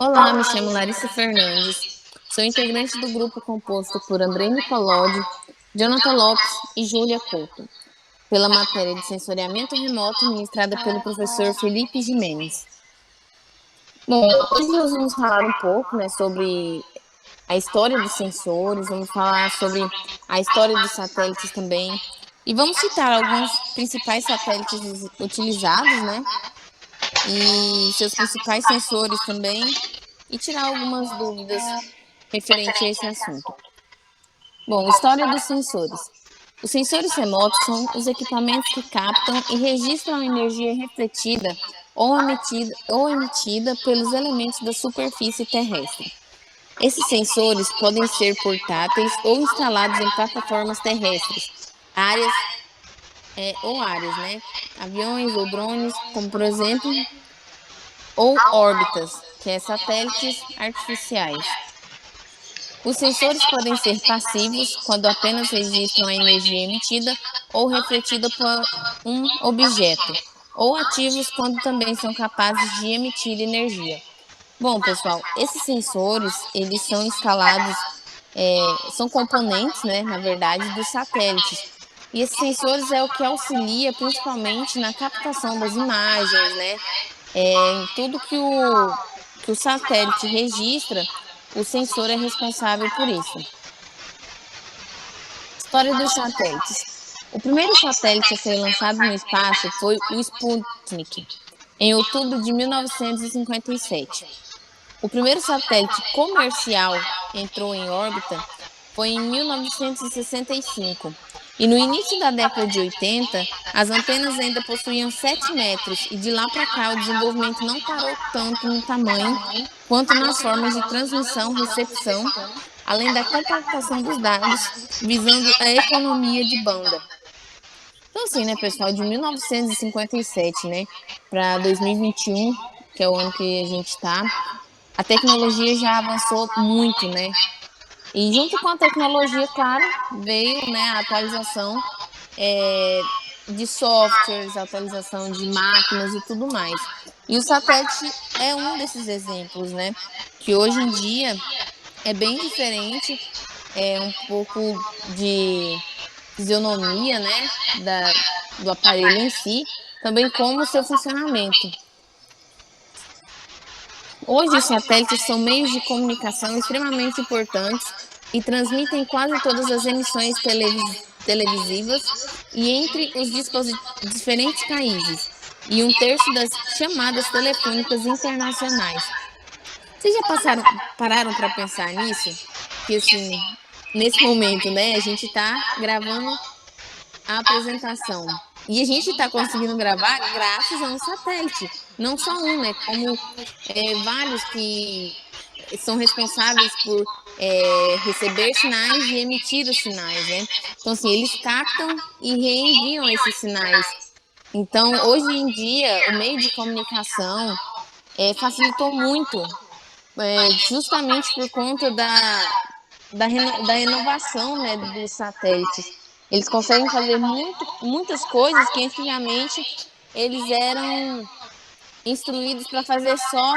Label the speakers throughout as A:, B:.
A: Olá, me chamo Larissa Fernandes. Sou integrante do grupo composto por Andrei Nicolodi, Jonathan Lopes e Júlia Couto, pela matéria de sensoriamento remoto ministrada pelo professor Felipe Jimenez. Bom, hoje nós vamos falar um pouco, sobre a história dos sensores, vamos falar sobre a história dos satélites também, e vamos citar alguns principais satélites utilizados, e seus principais sensores também, e tirar algumas dúvidas referente a esse assunto. Bom, história dos sensores. Os sensores remotos são os equipamentos que captam e registram a energia refletida ou emitida pelos elementos da superfície terrestre. Esses sensores podem ser portáteis ou instalados em plataformas terrestres, áreas, aviões ou drones, como por exemplo, ou órbitas, que é satélites artificiais. Os sensores podem ser passivos, quando apenas registram a energia emitida ou refletida por um objeto, ou ativos, quando também são capazes de emitir energia. Bom, pessoal, esses sensores, eles são instalados, são componentes, na verdade, dos satélites. E esses sensores é o que auxilia principalmente na captação das imagens, em tudo que o satélite registra, o sensor é responsável por isso. História dos satélites. O primeiro satélite a ser lançado no espaço foi o Sputnik, em outubro de 1957. O primeiro satélite comercial entrou em órbita foi em 1965. E no início da década de 80, as antenas ainda possuíam 7 metros e de lá para cá o desenvolvimento não parou tanto no tamanho quanto nas formas de transmissão, recepção, além da compactação dos dados, visando a economia de banda. Então assim, pessoal, de 1957, para 2021, que é o ano que a gente está, a tecnologia já avançou muito, E junto com a tecnologia, claro, veio, a atualização de softwares, a atualização de máquinas e tudo mais. E o satélite é um desses exemplos, Que hoje em dia é bem diferente, é um pouco de fisionomia, do aparelho em si, também como o seu funcionamento. Hoje, os satélites são meios de comunicação extremamente importantes e transmitem quase todas as emissões televisivas e entre os diferentes países, e um terço das chamadas telefônicas internacionais. Vocês já pararam para pensar nisso? Que assim, nesse momento, a gente está gravando a apresentação. E a gente está conseguindo gravar graças a um satélite. Não só um, Como vários que são responsáveis por receber sinais e emitir os sinais, Então, assim, eles captam e reenviam esses sinais. Então, hoje em dia, o meio de comunicação facilitou muito, justamente por conta da inovação, dos satélites. Eles conseguem fazer muitas coisas que antigamente eles eram instruídos para fazer só,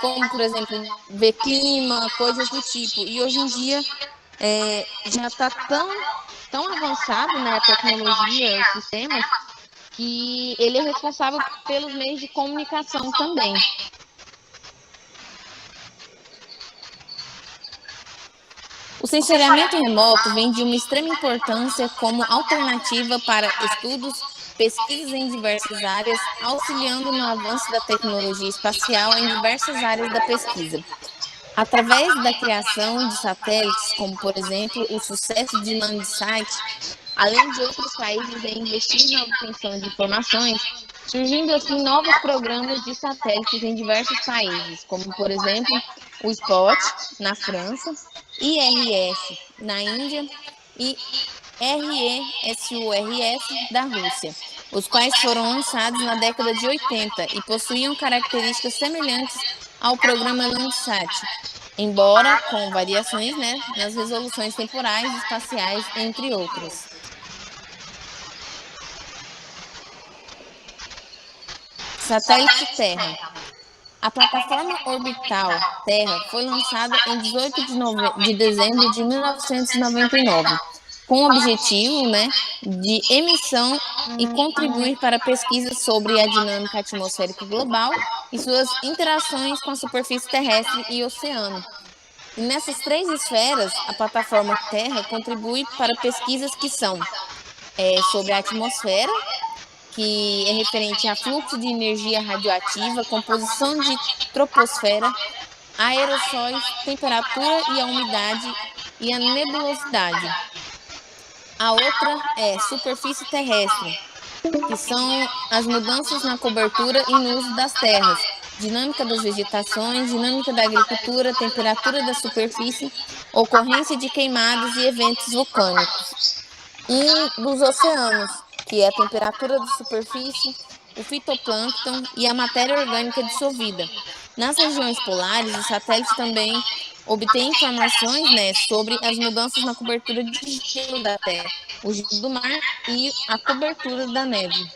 A: como, por exemplo, ver clima, coisas do tipo. E hoje em dia já está tão avançado, a tecnologia, os sistemas, que ele é responsável pelos meios de comunicação também. O sensoriamento remoto vem de uma extrema importância como alternativa para estudos, pesquisas em diversas áreas, auxiliando no avanço da tecnologia espacial em diversas áreas da pesquisa. Através da criação de satélites, como por exemplo o sucesso de Landsat, além de outros países em investir na obtenção de informações, surgindo assim novos programas de satélites em diversos países, como por exemplo o SPOT na França, IRS na Índia e RESURS da Rússia, os quais foram lançados na década de 80 e possuíam características semelhantes ao programa Landsat, embora com variações, nas resoluções temporais, espaciais, entre outras. Satélite Terra. A plataforma orbital Terra foi lançada em 18 de dezembro de 1999, com o objetivo, né, de emissão e contribuir para pesquisas sobre a dinâmica atmosférica global e suas interações com a superfície terrestre e oceano. E nessas três esferas, a plataforma Terra contribui para pesquisas que são sobre a atmosfera, que é referente a fluxo de energia radioativa, composição de troposfera, aerossóis, temperatura e a umidade e a nebulosidade. A outra é superfície terrestre, que são as mudanças na cobertura e no uso das terras, dinâmica das vegetações, dinâmica da agricultura, temperatura da superfície, ocorrência de queimadas e eventos vulcânicos. E dos oceanos, que é a temperatura da superfície, o fitoplâncton e a matéria orgânica dissolvida. Nas regiões polares, o satélite também obtém informações, né, sobre as mudanças na cobertura de gelo da Terra, o gelo do mar e a cobertura da neve.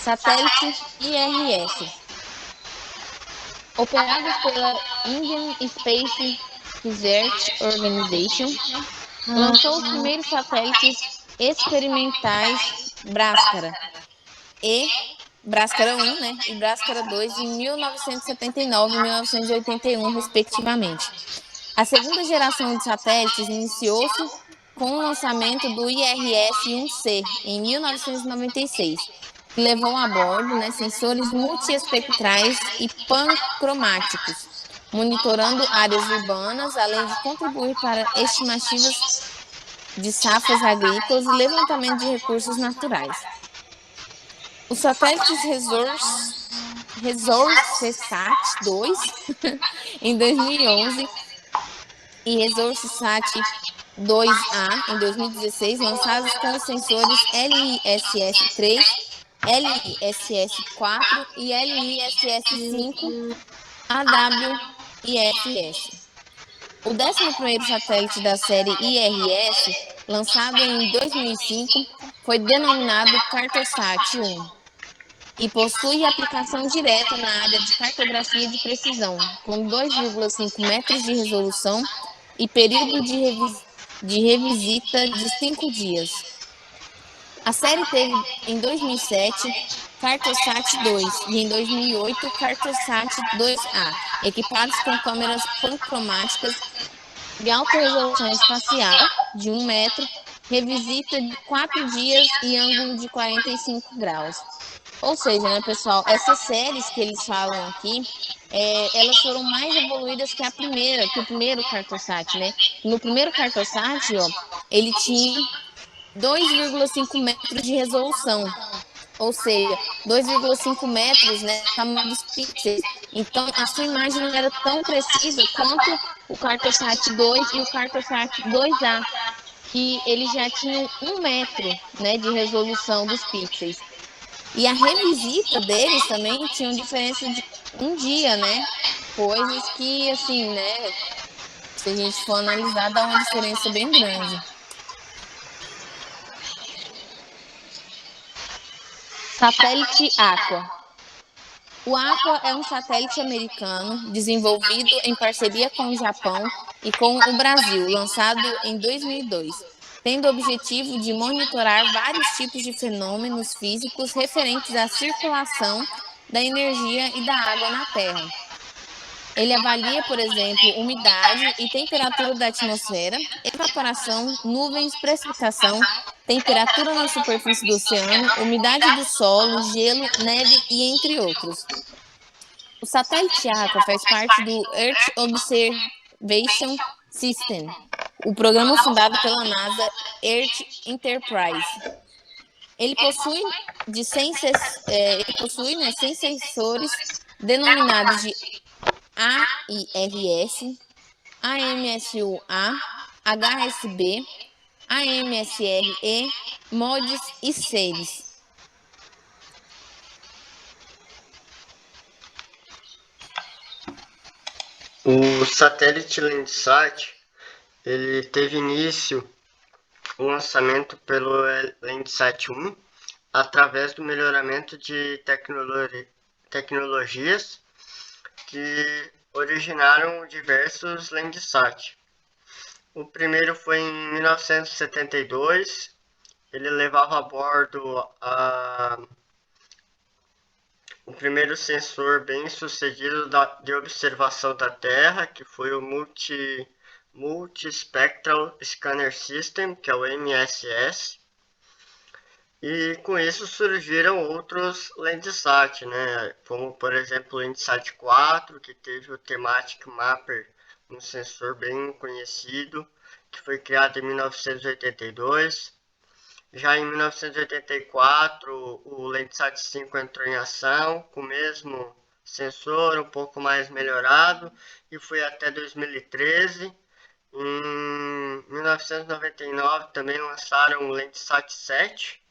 A: Satélite IRS, operado pela Indian Space Research Organization, lançou os primeiros satélites experimentais Bhaskara e Bhaskara 1, né, e Bhaskara 2 em 1979 e 1981, respectivamente. A segunda geração de satélites iniciou-se com o lançamento do IRS-1C em 1996, que levou a bordo, né, sensores multiespectrais e pancromáticos, monitorando áreas urbanas, além de contribuir para estimativas de safras agrícolas e levantamento de recursos naturais. Os satélites ResourceSat-2 em 2011 e ResourceSat-2A em 2016, lançados com os sensores LISS-3, LISS-4 e LISS-5 AWIFS. O 11º satélite da série IRS, lançado em 2005, foi denominado Cartosat-1 e possui aplicação direta na área de cartografia de precisão, com 2,5 metros de resolução e período de revisita de 5 dias. A série teve, em 2007, Cartosat 2 e, em 2008, Cartosat 2A, equipados com câmeras pancromáticas de alta resolução espacial, de 1 metro, revisita de 4 dias e ângulo de 45 graus. Ou seja, né, pessoal, essas séries que eles falam aqui, elas foram mais evoluídas que que o primeiro Cartosat, né? No primeiro Cartosat, ó, ele tinha 2,5 metros de resolução, ou seja, 2,5 metros, né, tamanho dos pixels. Então, a sua imagem não era tão precisa quanto o Cartosat 2 e o Cartosat 2A, que eles já tinham 1 metro, né, de resolução dos pixels. E a revisita deles também tinha diferença de um dia, né? Coisas que, assim, né, se a gente for analisar, dá uma diferença bem grande. Satélite Aqua. O Aqua é um satélite americano desenvolvido em parceria com o Japão e com o Brasil, lançado em 2002, tendo o objetivo de monitorar vários tipos de fenômenos físicos referentes à circulação da energia e da água na Terra. Ele avalia, por exemplo, umidade e temperatura da atmosfera, evaporação, nuvens, precipitação, temperatura na superfície do oceano, umidade do solo, gelo, neve e entre outros. O satélite Aqua faz parte do Earth Observation System, o programa fundado pela NASA Earth Enterprise. Ele possui, ele possui, né, 100 sensores denominados de AIRS, AMSUA, HSB, AMSRE, MODIS e SERES.
B: O satélite Landsat ele teve início o lançamento pelo Landsat 1 através do melhoramento de tecnologias que originaram diversos Landsat. O primeiro foi em 1972, ele levava a bordo o primeiro sensor bem sucedido de observação da Terra, que foi o Multispectral Scanner System, que é o MSS. E com isso surgiram outros Landsat, né? Como por exemplo o Landsat 4, que teve o Thematic Mapper, um sensor bem conhecido, que foi criado em 1982. Já em 1984, o Landsat 5 entrou em ação com o mesmo sensor, um pouco mais melhorado, e foi até 2013. Em 1999 também lançaram o Landsat 7,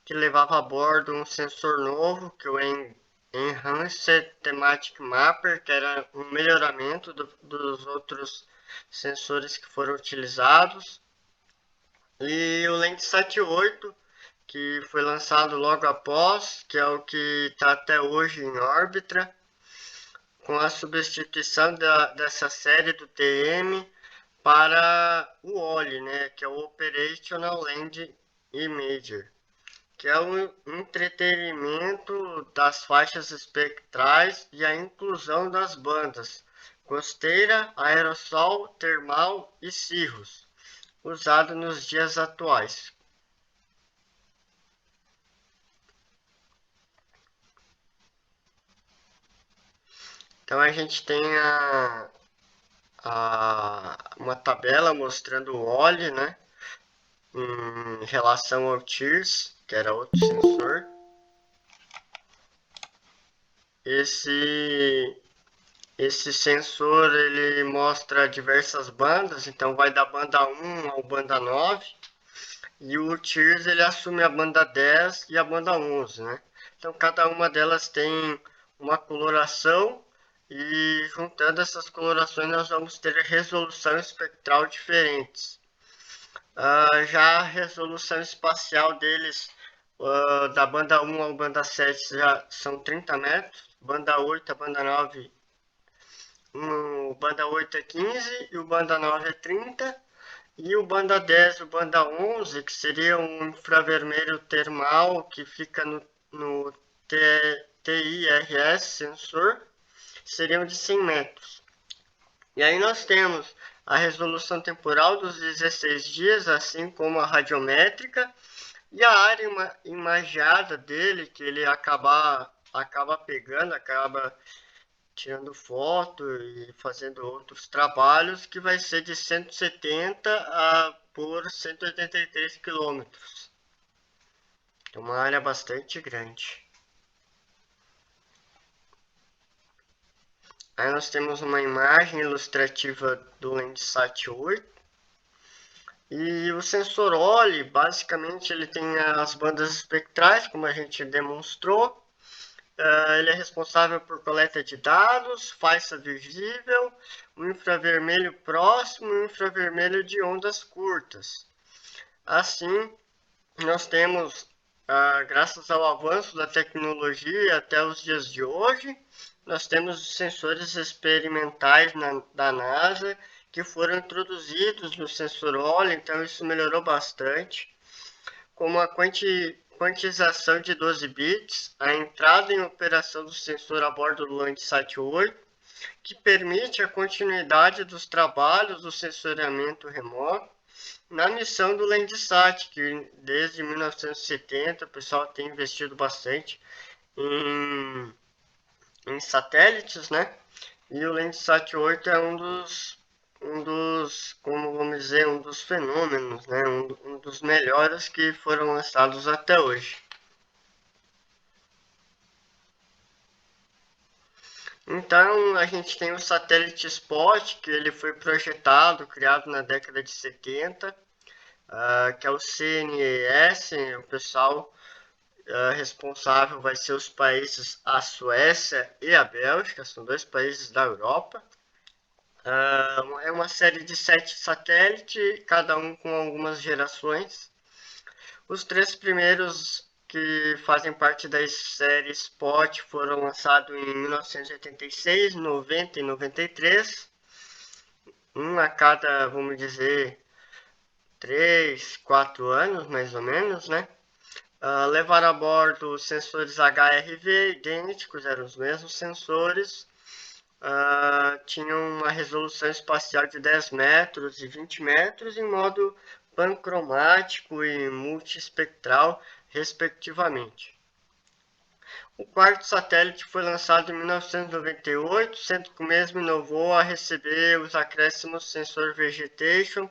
B: que levava a bordo um sensor novo, que é o Enhanced Thematic Mapper, que era um melhoramento dos outros sensores que foram utilizados. E o Landsat 8, que foi lançado logo após, que é o que está até hoje em órbita, com a substituição dessa série do TM para o OLI, né, que é o Operational Land Imager, que é o entretenimento das faixas espectrais e a inclusão das bandas costeira, aerossol, termal e cirrus, usado nos dias atuais. Então a gente tem uma tabela mostrando o OLE, né, em relação ao TIRS, que era outro sensor. Esse sensor ele mostra diversas bandas, então vai da banda 1 ao banda 9, e o TIRS ele assume a banda 10 e a banda 11, né? Então cada uma delas tem uma coloração e juntando essas colorações nós vamos ter resolução espectral diferentes. Já a resolução espacial deles, da banda 1 ao banda 7 já são 30 metros, banda 8 a banda 9, o banda 8 é 15 e o banda 9 é 30. E o banda 10 e o banda 11, que seria um infravermelho termal que fica no TIRS sensor, seriam de 100 metros. E aí nós temos a resolução temporal dos 16 dias, assim como a radiométrica, e a área imagiada dele, que ele acaba pegando, acaba tirando foto e fazendo outros trabalhos, que vai ser de 170 por 183 quilômetros. É uma área bastante grande. Aí nós temos uma imagem ilustrativa do Landsat 8. E o sensor OLE, basicamente, ele tem as bandas espectrais, como a gente demonstrou. Ele é responsável por coleta de dados, faixa visível, um infravermelho próximo e um infravermelho de ondas curtas. Assim, nós temos, graças ao avanço da tecnologia até os dias de hoje, nós temos os sensores experimentais da NASA que foram introduzidos no sensor OLE, então isso melhorou bastante, como a quantização de 12 bits, a entrada em operação do sensor a bordo do Landsat 8, que permite a continuidade dos trabalhos do sensoriamento remoto na missão do Landsat, que desde 1970 o pessoal tem investido bastante em satélites, né? E o Landsat 8 é como vamos dizer, um dos fenômenos, né? Um dos melhores que foram lançados até hoje. Então a gente tem o satélite Spot, que ele foi projetado, criado na década de 70, que é o CNES, o pessoal responsável vai ser os países, a Suécia e a Bélgica, são dois países da Europa. É uma série de 7 satélites, cada um com algumas gerações. Os 3 primeiros que fazem parte da série Spot foram lançados em 1986, 90 e 93. Um a cada, vamos dizer, 3, 4 anos, mais ou menos, né? Levaram a bordo sensores HRV idênticos, eram os mesmos sensores. Tinham uma resolução espacial de 10 metros e 20 metros em modo pancromático e multiespectral, respectivamente. O quarto satélite foi lançado em 1998, sendo que o mesmo inovou a receber os acréscimos sensor vegetation